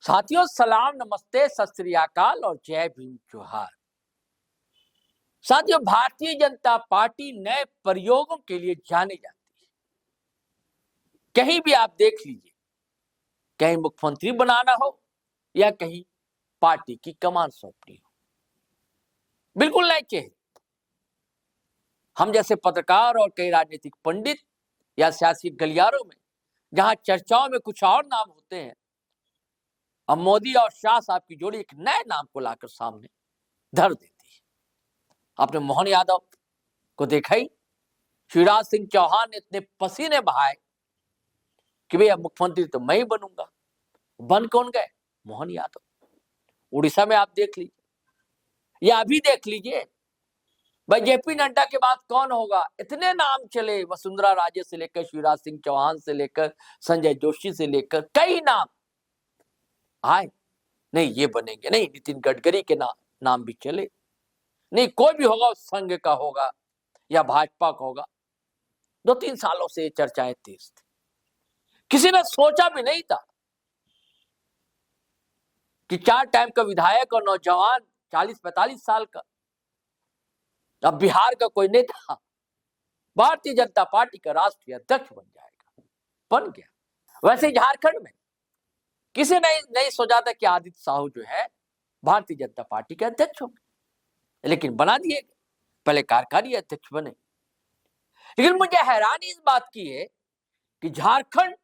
साथियों, सलाम, नमस्ते, सत श्री अकाल और जय भीम जोहार। साथियों, भारतीय जनता पार्टी नए प्रयोगों के लिए जानी जाती है। कहीं भी आप देख लीजिए, कहीं मुख्यमंत्री बनाना हो या कहीं पार्टी की कमान सौंपनी हो, बिल्कुल नए चेहरे। हम जैसे पत्रकार और कई राजनीतिक पंडित या सियासी गलियारों में जहां चर्चाओं में कुछ और नाम होते हैं, अब मोदी और शाह साहब की जोड़ी एक नए नाम को लाकर सामने धर देती है। आपने मोहन यादव को देखा ही, शिवराज सिंह चौहान ने इतने पसीने बहाए कि भैया मुख्यमंत्री तो मैं ही बनूंगा। बन कौन गए? मोहन यादव। उड़ीसा में आप देख लीजिए या अभी देख लीजिए, भाई जेपी नड्डा के बाद कौन होगा? इतने नाम चले, वसुंधरा राजे से लेकर शिवराज सिंह चौहान से लेकर संजय जोशी से लेकर कई नाम आए। नहीं ये बनेंगे, नहीं नितिन गडकरी के नाम भी चले, नहीं कोई भी होगा संघ का होगा या भाजपा का होगा। 2-3 सालों से ये चर्चाएं तेज थी। किसी ने सोचा भी नहीं था कि 4 टाइम का विधायक और नौजवान 40-45 साल का अब बिहार का कोई नेता भारतीय जनता पार्टी का राष्ट्रीय अध्यक्ष बन जाएगा। बन गया। वैसे झारखंड में किसी ने नहीं सोचा था कि आदित्य साहू जो है भारतीय जनता पार्टी के अध्यक्ष होंगे, लेकिन बना दिए गए। पहले कार्यकारी अध्यक्ष बने। लेकिन मुझे हैरानी इस बात की है कि झारखंड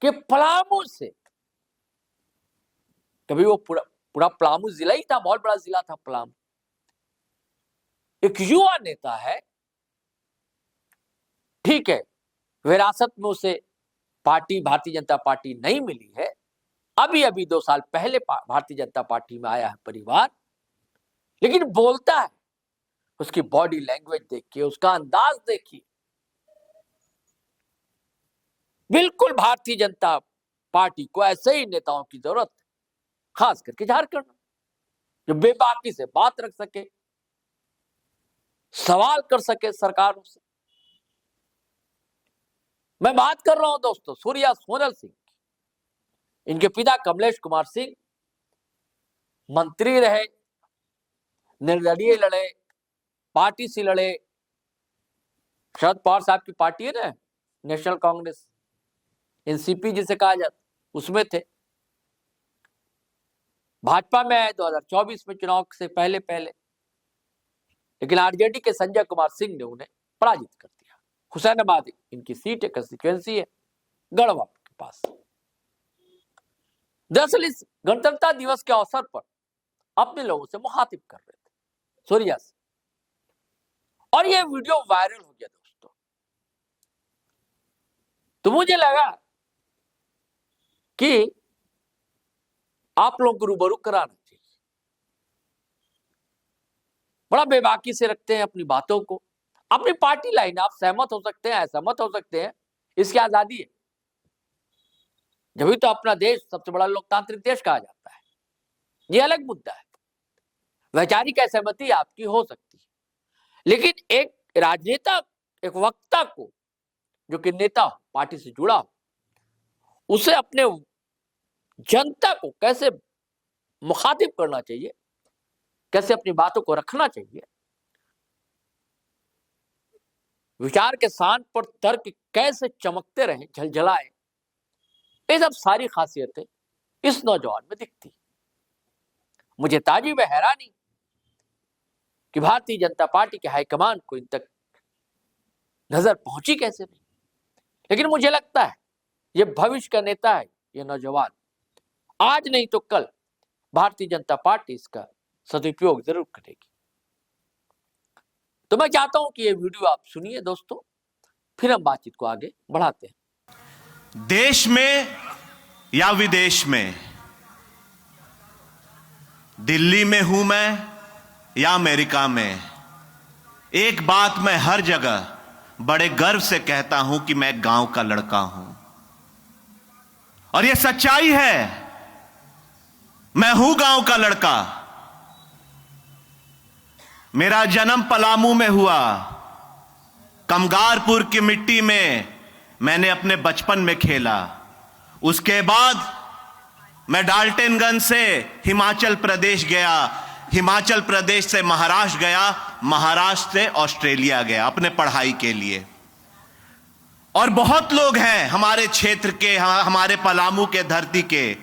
के पलामू से, कभी वो पूरा पलामू जिला ही था, बहुत बड़ा जिला था पलामू, एक युवा नेता है। ठीक है, विरासत में उसे पार्टी भारतीय जनता पार्टी नहीं मिली है, अभी 2 साल पहले भारतीय जनता पार्टी में आया है परिवार, लेकिन बोलता है, उसकी बॉडी लैंग्वेज देखिए, उसका अंदाज देखिए, बिल्कुल भारतीय जनता पार्टी को ऐसे ही नेताओं की जरूरत है, खास करके झारखंड में, जो बेबाकी से बात रख सके, सवाल कर सके सरकारों से। मैं बात कर रहा हूं दोस्तों सूर्या सोनल सिंह की। इनके पिता कमलेश कुमार सिंह मंत्री रहे, निर्दलीय लड़े, पार्टी से लड़े। शरद पवार साहब की पार्टी है ना, नेशनल कांग्रेस, एनसीपी जिसे कहा जाता, उसमें थे। भाजपा में आए 2024 में चुनाव से पहले, लेकिन आरजेडी के संजय कुमार सिंह ने उन्हें पराजित कर दिया। हुसैनाबाद इनकी सीट है, कंस्टिट्यूएंसी है, गढ़वा के पास। दरअसल इस गणतंत्रता दिवस के अवसर पर अपने लोगों से मुखातिब कर रहे थे सूर्या से, और यह वीडियो वायरल हो गया दोस्तों। तो मुझे लगा कि आप लोगों को रूबरू कराना चाहिए। बड़ा बेबाकी से रखते हैं अपनी बातों को, अपनी पार्टी लाइन। आप सहमत हो सकते हैं, असहमत हो सकते हैं, इसकी आजादी है। जब भी तो अपना देश सबसे बड़ा लोकतांत्रिक देश कहा जाता है, ये अलग मुद्दा है। वैचारिक असहमति आपकी हो सकती है, लेकिन एक राजनेता, एक वक्ता को, जो कि नेता हो, पार्टी से जुड़ा हो, उसे अपने जनता को कैसे मुखातिब करना चाहिए, कैसे अपनी बातों को रखना चाहिए, विचार के स्थान पर तर्क कैसे चमकते रहे, झलझलाए, ये सब सारी खासियतें इस नौजवान में दिखती। मुझे ताज्जुब है, हैरानी कि भारतीय जनता पार्टी के हाईकमान को इन तक नजर पहुंची कैसे नहीं। लेकिन मुझे लगता है ये भविष्य का नेता है, ये नौजवान। आज नहीं तो कल भारतीय जनता पार्टी इसका सदुपयोग जरूर करेगी। तो मैं चाहता हूं कि ये वीडियो आप सुनिए दोस्तों, फिर हम बातचीत को आगे बढ़ाते हैं। देश में या विदेश में, दिल्ली में हूं मैं या अमेरिका में, एक बात मैं हर जगह बड़े गर्व से कहता हूं कि मैं गांव का लड़का हूं, और यह सच्चाई है। मैं हूं गांव का लड़का। मेरा जन्म पलामू में हुआ। कमगारपुर की मिट्टी में मैंने अपने बचपन में खेला। उसके बाद मैं डाल्टनगंज से हिमाचल प्रदेश गया, हिमाचल प्रदेश से महाराष्ट्र गया, महाराष्ट्र से ऑस्ट्रेलिया गया अपने पढ़ाई के लिए। और बहुत लोग हैं हमारे क्षेत्र के, हमारे पलामू के धरती के,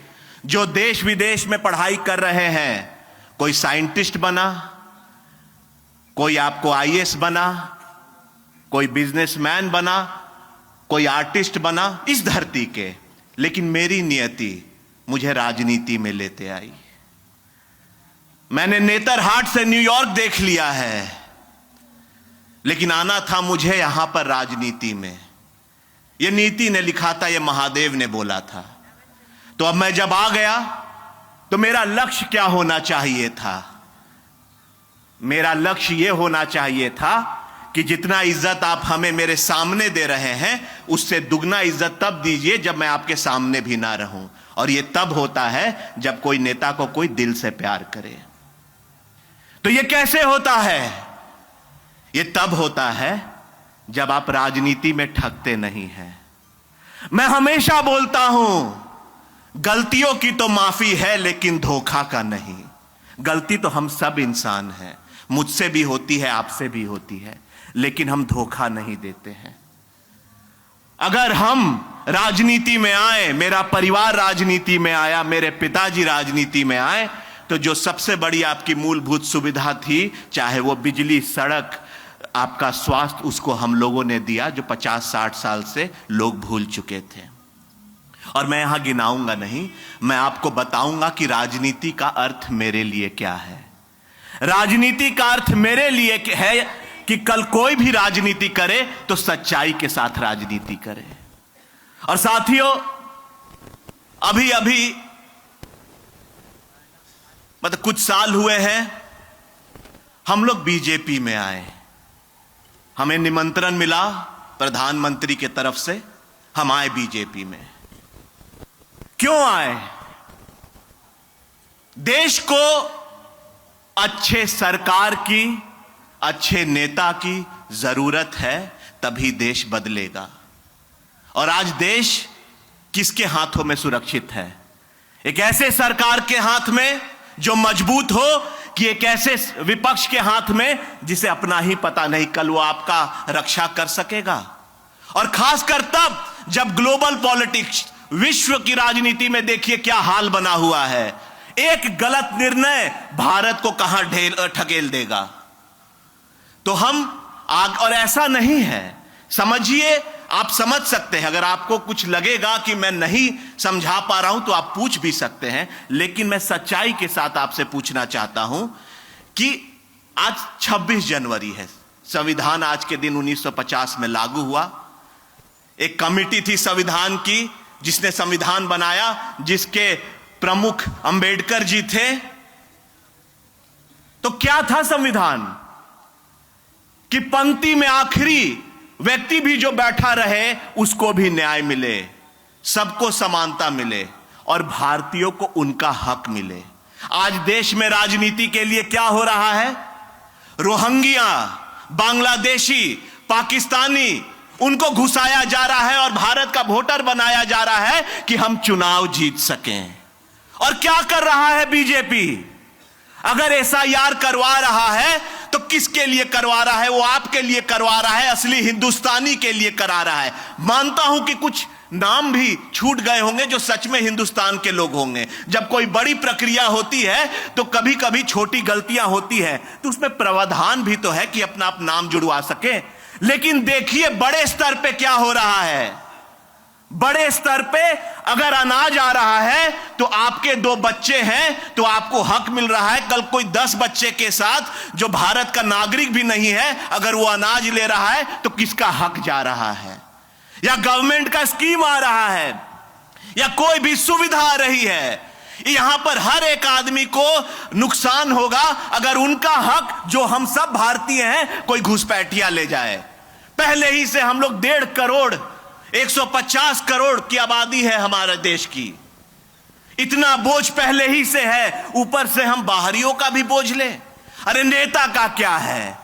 जो देश विदेश में पढ़ाई कर रहे हैं। कोई साइंटिस्ट बना, कोई आपको आईएएस बना, कोई बिजनेसमैन बना, कोई आर्टिस्ट बना इस धरती के। लेकिन मेरी नियति मुझे राजनीति में लेते आई। मैंने नेतरहाट से न्यूयॉर्क देख लिया है, लेकिन आना था मुझे यहां पर राजनीति में। यह नीति ने लिखा था, यह महादेव ने बोला था। तो अब मैं जब आ गया तो मेरा लक्ष्य क्या होना चाहिए था? मेरा लक्ष्य यह होना चाहिए था कि जितना इज्जत आप हमें मेरे सामने दे रहे हैं, उससे दुगना इज्जत तब दीजिए जब मैं आपके सामने भी ना रहूं। और यह तब होता है जब कोई नेता को कोई दिल से प्यार करे। तो यह कैसे होता है? यह तब होता है जब आप राजनीति में ठगते नहीं हैं। मैं हमेशा बोलता हूं, गलतियों की तो माफी है लेकिन धोखा का नहीं। गलती तो हम सब इंसान हैं, मुझसे भी होती है, आपसे भी होती है, लेकिन हम धोखा नहीं देते हैं। अगर हम राजनीति में आए, मेरा परिवार राजनीति में आया, मेरे पिताजी राजनीति में आए, तो जो सबसे बड़ी आपकी मूलभूत सुविधा थी, चाहे वो बिजली, सड़क, आपका स्वास्थ्य, उसको हम लोगों ने दिया, जो 50-60 साल से लोग भूल चुके थे। और मैं यहां गिनाऊंगा नहीं, मैं आपको बताऊंगा कि राजनीति का अर्थ मेरे लिए क्या है। राजनीति का अर्थ मेरे लिए है कि कल कोई भी राजनीति करे तो सच्चाई के साथ राजनीति करे। और साथियों, अभी अभी मतलब कुछ साल हुए हैं हम लोग बीजेपी में आए। हमें निमंत्रण मिला प्रधानमंत्री की तरफ से, हम आए बीजेपी में। क्यों आए? देश को अच्छे सरकार की, अच्छे नेता की जरूरत है, तभी देश बदलेगा। और आज देश किसके हाथों में सुरक्षित है? एक ऐसे सरकार के हाथ में जो मजबूत हो, कि एक ऐसे विपक्ष के हाथ में जिसे अपना ही पता नहीं कल वो आपका रक्षा कर सकेगा। और खासकर तब जब ग्लोबल पॉलिटिक्स, विश्व की राजनीति में देखिए क्या हाल बना हुआ है। एक गलत निर्णय भारत को कहां ढकेल देगा। तो हम और ऐसा नहीं है, समझिए, आप समझ सकते हैं। अगर आपको कुछ लगेगा कि मैं नहीं समझा पा रहा हूं तो आप पूछ भी सकते हैं, लेकिन मैं सच्चाई के साथ आपसे पूछना चाहता हूं कि आज 26 जनवरी है। संविधान आज के दिन 1950 में लागू हुआ। एक कमेटी थी संविधान की जिसने संविधान बनाया, जिसके प्रमुख अंबेडकर जी थे। तो क्या था संविधान? कि पंक्ति में आखिरी व्यक्ति भी जो बैठा रहे उसको भी न्याय मिले, सबको समानता मिले और भारतीयों को उनका हक मिले। आज देश में राजनीति के लिए क्या हो रहा है? रोहिंग्या, बांग्लादेशी, पाकिस्तानी, उनको घुसाया जा रहा है और भारत का वोटर बनाया जा रहा है कि हम चुनाव जीत सकें। और क्या कर रहा है बीजेपी? अगर एसआईआर करवा रहा है तो किसके लिए करवा रहा है? वो आपके लिए करवा रहा है, असली हिंदुस्तानी के लिए करा रहा है। मानता हूं कि कुछ नाम भी छूट गए होंगे जो सच में हिंदुस्तान के लोग होंगे। जब कोई बड़ी प्रक्रिया होती है तो कभी कभी छोटी गलतियां होती है, तो उसमें प्रावधान भी तो है कि अपना आप नाम जुड़वा सके। लेकिन देखिए बड़े स्तर पे क्या हो रहा है। बड़े स्तर पे अगर अनाज आ रहा है तो आपके 2 बच्चे हैं तो आपको हक मिल रहा है। कल कोई 10 बच्चे के साथ जो भारत का नागरिक भी नहीं है, अगर वो अनाज ले रहा है तो किसका हक जा रहा है? या गवर्नमेंट का स्कीम आ रहा है, या कोई भी सुविधा आ रही है, यहां पर हर एक आदमी को नुकसान होगा अगर उनका हक, जो हम सब भारतीय हैं, कोई घुसपैठिया ले जाए। पहले ही से हम लोग 1.5 करोड़ 150 करोड़ की आबादी है हमारे देश की। इतना बोझ पहले ही से है, ऊपर से हम बाहरियों का भी बोझ ले। अरे नेता का क्या है?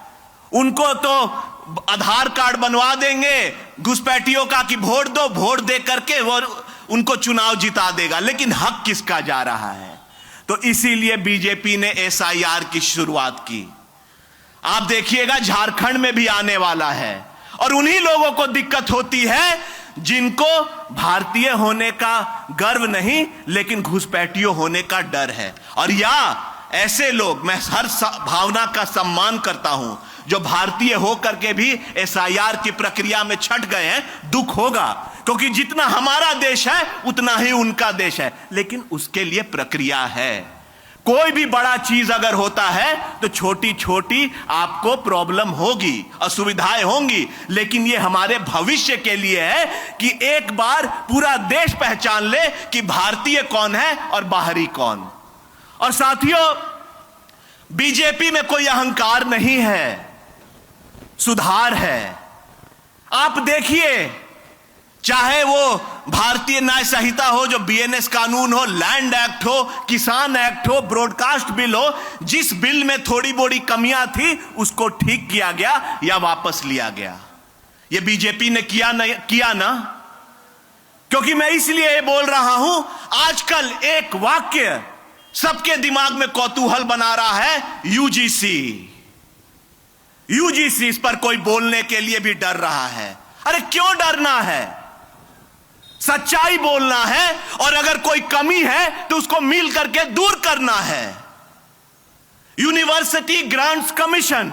उनको तो आधार कार्ड बनवा देंगे घुसपैठियों का कि वोट दो, वोट दे करके उनको चुनाव जिता देगा, लेकिन हक किसका जा रहा है? तो इसीलिए बीजेपी ने एसआईआर की शुरुआत की। आप देखिएगा झारखंड में भी आने वाला है, और उन्हीं लोगों को दिक्कत होती है जिनको भारतीय होने का गर्व नहीं, लेकिन घुसपैठियों होने का डर है। और या ऐसे लोग, मैं हर भावना का सम्मान करता हूं, जो भारतीय होकर के भी एसआईआर की प्रक्रिया में छट गए हैं, दुख होगा, क्योंकि जितना हमारा देश है उतना ही उनका देश है, लेकिन उसके लिए प्रक्रिया है। कोई भी बड़ा चीज अगर होता है तो छोटी छोटी आपको प्रॉब्लम होगी, असुविधाएं होंगी, लेकिन ये हमारे भविष्य के लिए है कि एक बार पूरा देश पहचान ले कि भारतीय कौन है और बाहरी कौन। और साथियों, बीजेपी में कोई अहंकार नहीं है, सुधार है। आप देखिए, चाहे वो भारतीय न्याय संहिता हो, जो बीएनएस कानून हो, लैंड एक्ट हो, किसान एक्ट हो, ब्रॉडकास्ट बिल हो, जिस बिल में थोड़ी बोड़ी कमियां थी उसको ठीक किया गया या वापस लिया गया। ये बीजेपी ने किया ना। क्योंकि मैं इसलिए बोल रहा हूं, आजकल एक वाक्य सबके दिमाग में कौतूहल बना रहा है, यूजीसी। इस पर कोई बोलने के लिए भी डर रहा है। अरे क्यों डरना है? सच्चाई बोलना है, और अगर कोई कमी है तो उसको मिल करके दूर करना है। यूनिवर्सिटी ग्रांट्स कमीशन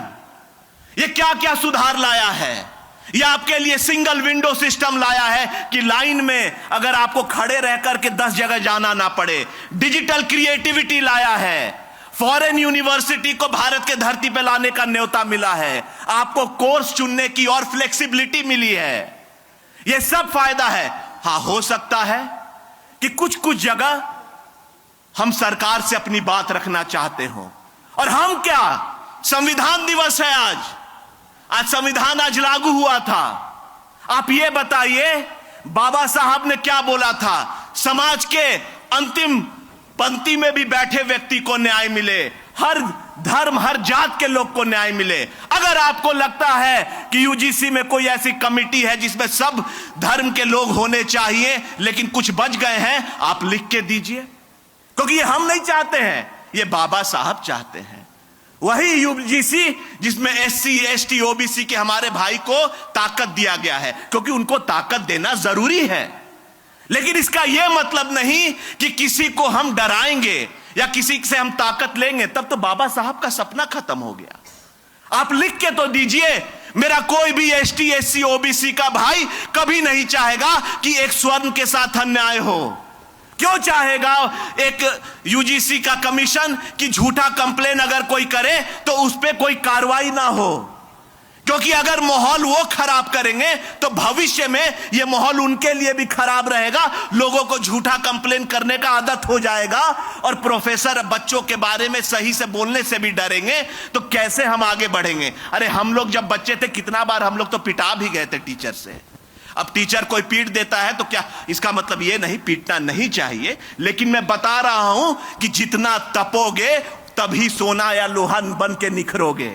ये क्या क्या सुधार लाया है? यह आपके लिए सिंगल विंडो सिस्टम लाया है कि लाइन में अगर आपको खड़े रह करके 10 जगह जाना ना पड़े। डिजिटल क्रिएटिविटी लाया है। फॉरेन यूनिवर्सिटी को भारत के धरती पर लाने का न्योता मिला है। आपको कोर्स चुनने की और फ्लेक्सिबिलिटी मिली है। यह सब फायदा है। हां, हो सकता है कि कुछ कुछ जगह हम सरकार से अपनी बात रखना चाहते हो। और हम क्या, संविधान दिवस है आज संविधान आज लागू हुआ था। आप ये बताइए, बाबा साहब ने क्या बोला था? समाज के अंतिम पंक्ति में भी बैठे व्यक्ति को न्याय मिले, हर धर्म हर जात के लोग को न्याय मिले। अगर आपको लगता है कि यूजीसी में कोई ऐसी कमिटी है जिसमें सब धर्म के लोग होने चाहिए लेकिन कुछ बच गए हैं, आप लिख के दीजिए, क्योंकि ये हम नहीं चाहते हैं, ये बाबा साहब चाहते हैं। वही यूजीसी जिसमें एससी एसटी ओबीसी के हमारे भाई को ताकत दिया गया है, क्योंकि उनको ताकत देना जरूरी है। लेकिन इसका यह मतलब नहीं कि किसी को हम डराएंगे या किसी से हम ताकत लेंगे, तब तो बाबा साहब का सपना खत्म हो गया। आप लिख के तो दीजिए, मेरा कोई भी एसटी एससी ओबीसी का भाई कभी नहीं चाहेगा कि एक स्वर्ण के साथ अन्याय हो। क्यों चाहेगा एक यूजीसी का कमीशन कि झूठा कंप्लेन अगर कोई करे तो उस पर कोई कार्रवाई ना हो? क्योंकि अगर माहौल वो खराब करेंगे तो भविष्य में ये माहौल उनके लिए भी खराब रहेगा। लोगों को झूठा कंप्लेन करने का आदत हो जाएगा और प्रोफेसर बच्चों के बारे में सही से बोलने से भी डरेंगे, तो कैसे हम आगे बढ़ेंगे? अरे हम लोग जब बच्चे थे कितना बार हम लोग तो पिटा भी गए थे टीचर से। अब टीचर कोई पीट देता है तो क्या इसका मतलब ये नहीं पीटना नहीं चाहिए, लेकिन मैं बता रहा हूं कि जितना तपोगे तभी सोना या लोहा बन के निखरोगे।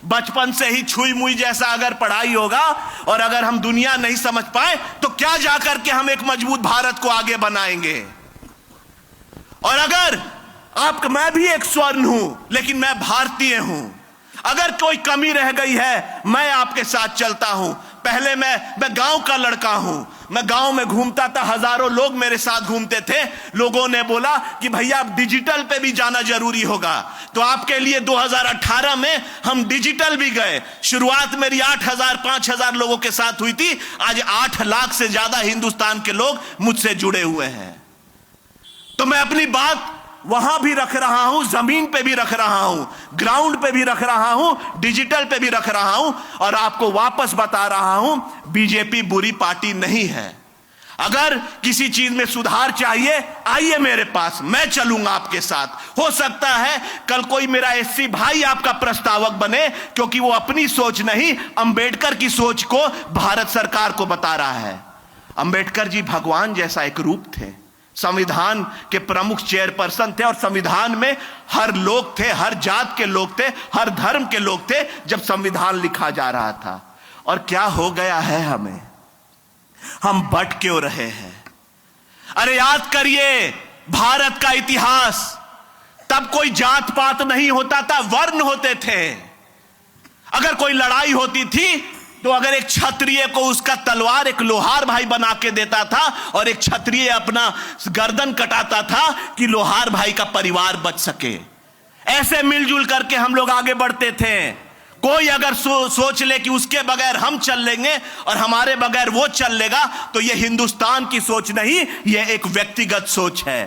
बचपन से ही छुई मुई जैसा अगर पढ़ाई होगा और अगर हम दुनिया नहीं समझ पाए तो क्या जाकर के हम एक मजबूत भारत को आगे बनाएंगे? और अगर मैं भी एक स्वर्ण हूं लेकिन मैं भारतीय हूं, अगर कोई कमी रह गई है मैं आपके साथ चलता हूं। पहले मैं गांव का लड़का हूं, मैं गांव में घूमता था, हजारों लोग मेरे साथ घूमते थे। लोगों ने बोला कि भैया अब डिजिटल पे भी जाना जरूरी होगा, तो आपके लिए 2018 में हम डिजिटल भी गए। शुरुआत मेरी 8,000 5,000 लोगों के साथ हुई थी, आज 8 लाख से ज्यादा हिंदुस्तान के लोग मुझसे जुड़े हुए हैं। तो मैं अपनी बात वहां भी रख रहा हूं, जमीन पे भी रख रहा हूं, ग्राउंड पे भी रख रहा हूं, डिजिटल पे भी रख रहा हूं, और आपको वापस बता रहा हूं, बीजेपी बुरी पार्टी नहीं है। अगर किसी चीज में सुधार चाहिए आइए मेरे पास, मैं चलूंगा आपके साथ। हो सकता है कल कोई मेरा एससी भाई आपका प्रस्तावक बने, क्योंकि वो अपनी सोच नहीं अंबेडकर की सोच को भारत सरकार को बता रहा है। अंबेडकर जी भगवान जैसा एक रूप थे, संविधान के प्रमुख चेयरपर्सन थे, और संविधान में हर लोग थे, हर जात के लोग थे, हर धर्म के लोग थे जब संविधान लिखा जा रहा था। और क्या हो गया है हमें? हम बट क्यों रहे हैं? अरे याद करिए भारत का इतिहास, तब कोई जात पात नहीं होता था, वर्ण होते थे। अगर कोई लड़ाई होती थी तो अगर एक क्षत्रिय को उसका तलवार एक लोहार भाई बना के देता था और एक क्षत्रिय अपना गर्दन कटाता था कि लोहार भाई का परिवार बच सके। ऐसे मिलजुल करके हम लोग आगे बढ़ते थे। कोई अगर सोच ले कि उसके बगैर हम चल लेंगे और हमारे बगैर वो चल लेगा, तो यह हिंदुस्तान की सोच नहीं, यह एक व्यक्तिगत सोच है।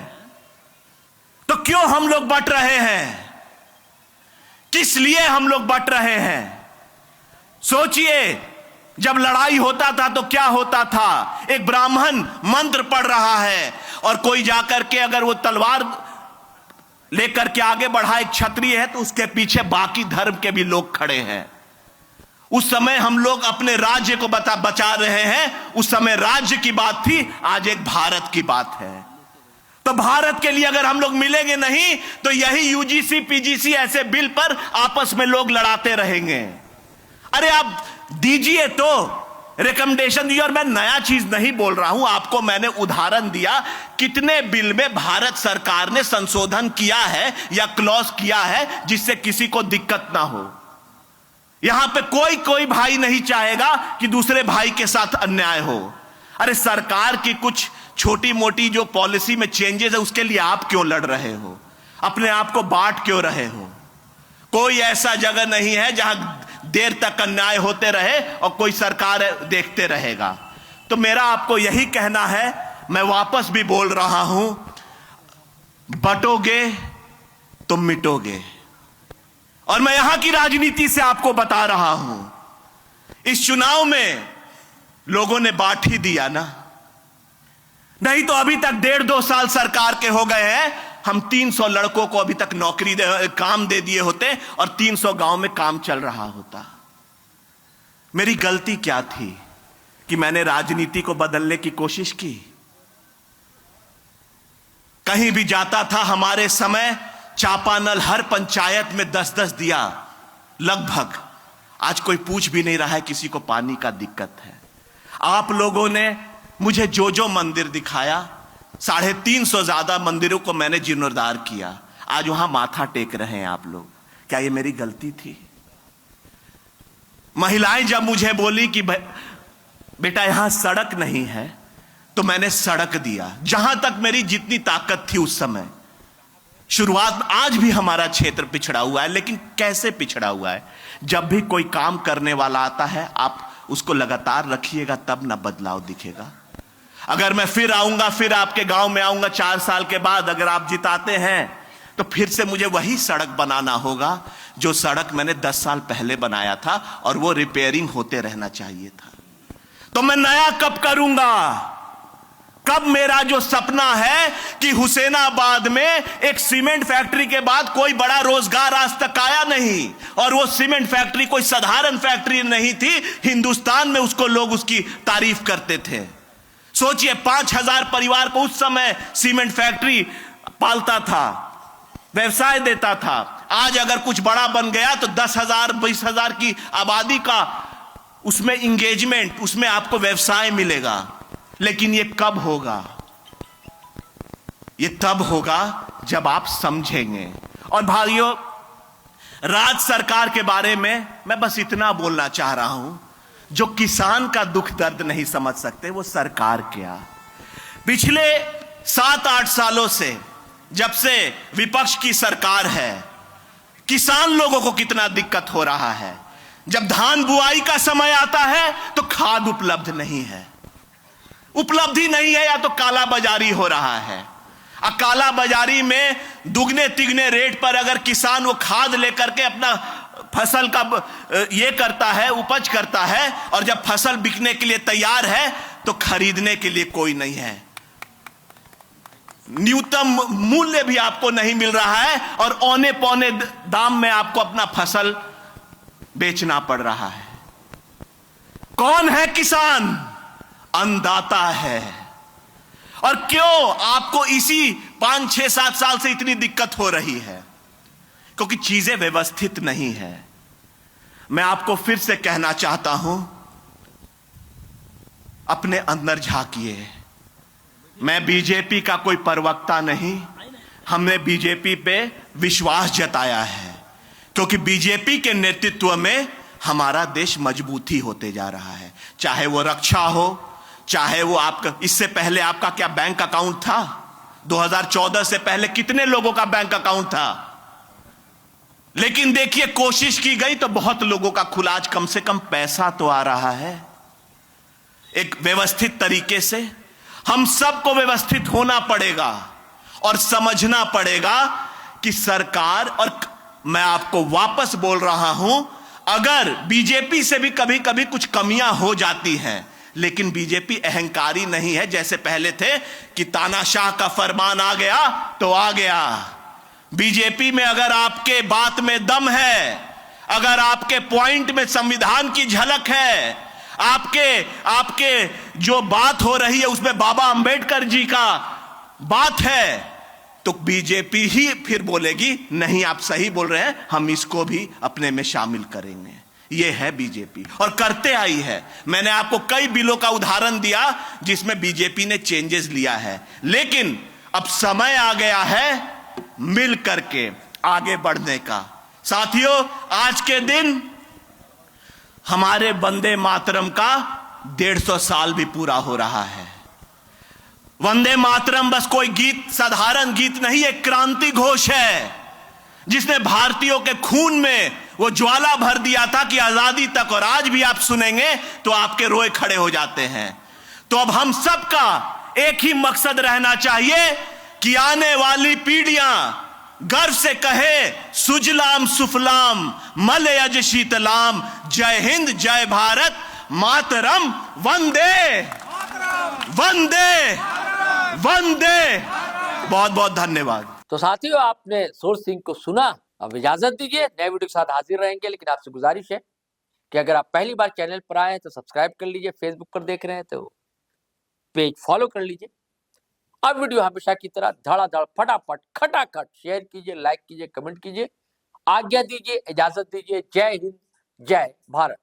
तो क्यों हम लोग बट रहे हैं? किस लिए हम लोग बट रहे हैं? सोचिए, जब लड़ाई होता था तो क्या होता था? एक ब्राह्मण मंत्र पढ़ रहा है और कोई जाकर के अगर वो तलवार लेकर के आगे बढ़ा, एक क्षत्रिय है, तो उसके पीछे बाकी धर्म के भी लोग खड़े हैं। उस समय हम लोग अपने राज्य को बचा रहे हैं। उस समय राज्य की बात थी, आज एक भारत की बात है। तो भारत के लिए अगर हम लोग मिलेंगे नहीं तो यही यूजीसी पीजीसी ऐसे बिल पर आपस में लोग लड़ाते रहेंगे। अरे आप दीजिए तो रिकमेंडेशन दिए। और मैं नया चीज नहीं बोल रहा हूं, आपको मैंने उदाहरण दिया कितने बिल में भारत सरकार ने संशोधन किया है या क्लॉज किया है जिससे किसी को दिक्कत ना हो। यहां पे कोई भाई नहीं चाहेगा कि दूसरे भाई के साथ अन्याय हो। अरे सरकार की कुछ छोटी मोटी जो पॉलिसी में चेंजेस है उसके लिए आप क्यों लड़ रहे हो? अपने आप को बांट क्यों रहे हो? कोई ऐसा जगह नहीं है जहां देर तक अन्याय होते रहे और कोई सरकार देखते रहेगा। तो मेरा आपको यही कहना है, मैं वापस भी बोल रहा हूं, बटोगे तो मिटोगे। और मैं यहां की राजनीति से आपको बता रहा हूं, इस चुनाव में लोगों ने बांट ही दिया ना। नहीं तो अभी तक 1.5-2 साल सरकार के हो गए हैं, हम 300 लड़कों को अभी तक नौकरी काम दे दिए होते और 300 गांव में काम चल रहा होता। मेरी गलती क्या थी कि मैंने राजनीति को बदलने की कोशिश की? कहीं भी जाता था हमारे समय चापानल हर पंचायत में 10-10 दिया लगभग। आज कोई पूछ भी नहीं रहा है किसी को पानी का दिक्कत है। आप लोगों ने मुझे जो मंदिर दिखाया, 350 ज्यादा मंदिरों को मैंने जीर्णोद्धार किया। आज वहां माथा टेक रहे हैं आप लोग। क्या ये मेरी गलती थी? महिलाएं जब मुझे बोली कि बेटा यहां सड़क नहीं है, तो मैंने सड़क दिया जहां तक मेरी जितनी ताकत थी उस समय। शुरुआत आज भी हमारा क्षेत्र पिछड़ा हुआ है, लेकिन कैसे पिछड़ा हुआ है? जब भी कोई काम करने वाला आता है आप उसको लगातार रखिएगा, तब ना बदलाव दिखेगा। अगर मैं फिर आऊंगा, फिर आपके गांव में आऊंगा 4 साल के बाद, अगर आप जिताते हैं तो फिर से मुझे वही सड़क बनाना होगा जो सड़क मैंने 10 साल पहले बनाया था, और वो रिपेयरिंग होते रहना चाहिए था। तो मैं नया कब करूंगा? कब मेरा जो सपना है कि हुसैनाबाद में एक सीमेंट फैक्ट्री के बाद कोई बड़ा रोजगार आज तक आया नहीं, और वो सीमेंट फैक्ट्री कोई साधारण फैक्ट्री नहीं थी, हिंदुस्तान में उसको लोग उसकी तारीफ करते थे। सोचिए 5000 परिवार को उस समय सीमेंट फैक्ट्री पालता था, व्यवसाय देता था। आज अगर कुछ बड़ा बन गया तो 10,000 20,000 की आबादी का उसमें इंगेजमेंट, उसमें आपको व्यवसाय मिलेगा। लेकिन ये कब होगा? ये तब होगा जब आप समझेंगे। और भाइयों, राज्य सरकार के बारे में मैं बस इतना बोलना चाह रहा हूं, जो किसान का दुख दर्द नहीं समझ सकते वो सरकार क्या। पिछले 7-8 सालों से जब से विपक्ष की सरकार है, किसान लोगों को कितना दिक्कत हो रहा है। जब धान बुआई का समय आता है तो खाद उपलब्ध नहीं है, उपलब्धि नहीं है, या तो काला बाजारी हो रहा है। काला बाजारी में दुगने तिगने रेट पर अगर किसान वो खाद लेकर के अपना फसल का ये करता है, उपज करता है, और जब फसल बिकने के लिए तैयार है तो खरीदने के लिए कोई नहीं है। न्यूनतम मूल्य भी आपको नहीं मिल रहा है और औने पौने दाम में आपको अपना फसल बेचना पड़ रहा है। कौन है किसान? अन्नदाता है। और क्यों आपको इसी 5-6-7 साल से इतनी दिक्कत हो रही है? क्योंकि चीजें व्यवस्थित नहीं है। मैं आपको फिर से कहना चाहता हूं, अपने अंदर झांकिए। मैं बीजेपी का कोई प्रवक्ता नहीं, हमने बीजेपी पे विश्वास जताया है क्योंकि बीजेपी के नेतृत्व में हमारा देश मजबूती होते जा रहा है। चाहे वो रक्षा हो, चाहे वो आपका, इससे पहले आपका क्या बैंक अकाउंट था? 2014 से पहले कितने लोगों का बैंक अकाउंट था? लेकिन देखिए, कोशिश की गई तो बहुत लोगों का खुला, आज कम से कम पैसा तो आ रहा है। एक व्यवस्थित तरीके से हम सबको व्यवस्थित होना पड़ेगा और समझना पड़ेगा कि सरकार, और मैं आपको वापस बोल रहा हूं, अगर बीजेपी से भी कभी कभी कुछ कमियां हो जाती हैं, लेकिन बीजेपी अहंकारी नहीं है जैसे पहले थे कि तानाशाह का फरमान आ गया तो आ गया। बीजेपी में अगर आपके बात में दम है, अगर आपके पॉइंट में संविधान की झलक है, आपके जो बात हो रही है उसमें बाबा अंबेडकर जी का बात है, तो बीजेपी ही फिर बोलेगी नहीं आप सही बोल रहे हैं, हम इसको भी अपने में शामिल करेंगे। यह है बीजेपी और करते आई है। मैंने आपको कई बिलों का उदाहरण दिया जिसमें बीजेपी ने चेंजेस लिया है, लेकिन अब समय आ गया है मिल करके आगे बढ़ने का। साथियों, आज के दिन हमारे वंदे मातरम का 150 साल भी पूरा हो रहा है। वंदे मातरम बस कोई गीत, साधारण गीत नहीं, एक क्रांति घोष है जिसने भारतीयों के खून में वो ज्वाला भर दिया था कि आजादी तक, और आज भी आप सुनेंगे तो आपके रोए खड़े हो जाते हैं। तो अब हम सबका एक ही मकसद रहना चाहिए कि आने वाली पीढ़ियां गर्व से कहे सुजलाम सुफलाम मलयज शीतलाम, जय हिंद जय भारत मातरम, वंदे वंदे वंदे। बहुत बहुत धन्यवाद। तो साथियों, आपने सूरज सिंह को सुना। अब इजाजत दीजिए, नए वीडियो के साथ हाजिर रहेंगे, लेकिन आपसे गुजारिश है कि अगर आप पहली बार चैनल पर आए हैं तो सब्सक्राइब कर लीजिए, फेसबुक पर देख रहे हैं तो पेज फॉलो कर लीजिए। अब वीडियो हमेशा की तरह धड़ाधड़ फटाफट खटाखट शेयर कीजिए, लाइक कीजिए, कमेंट कीजिए। आज्ञा दीजिए, इजाजत दीजिए। जय हिंद जय भारत।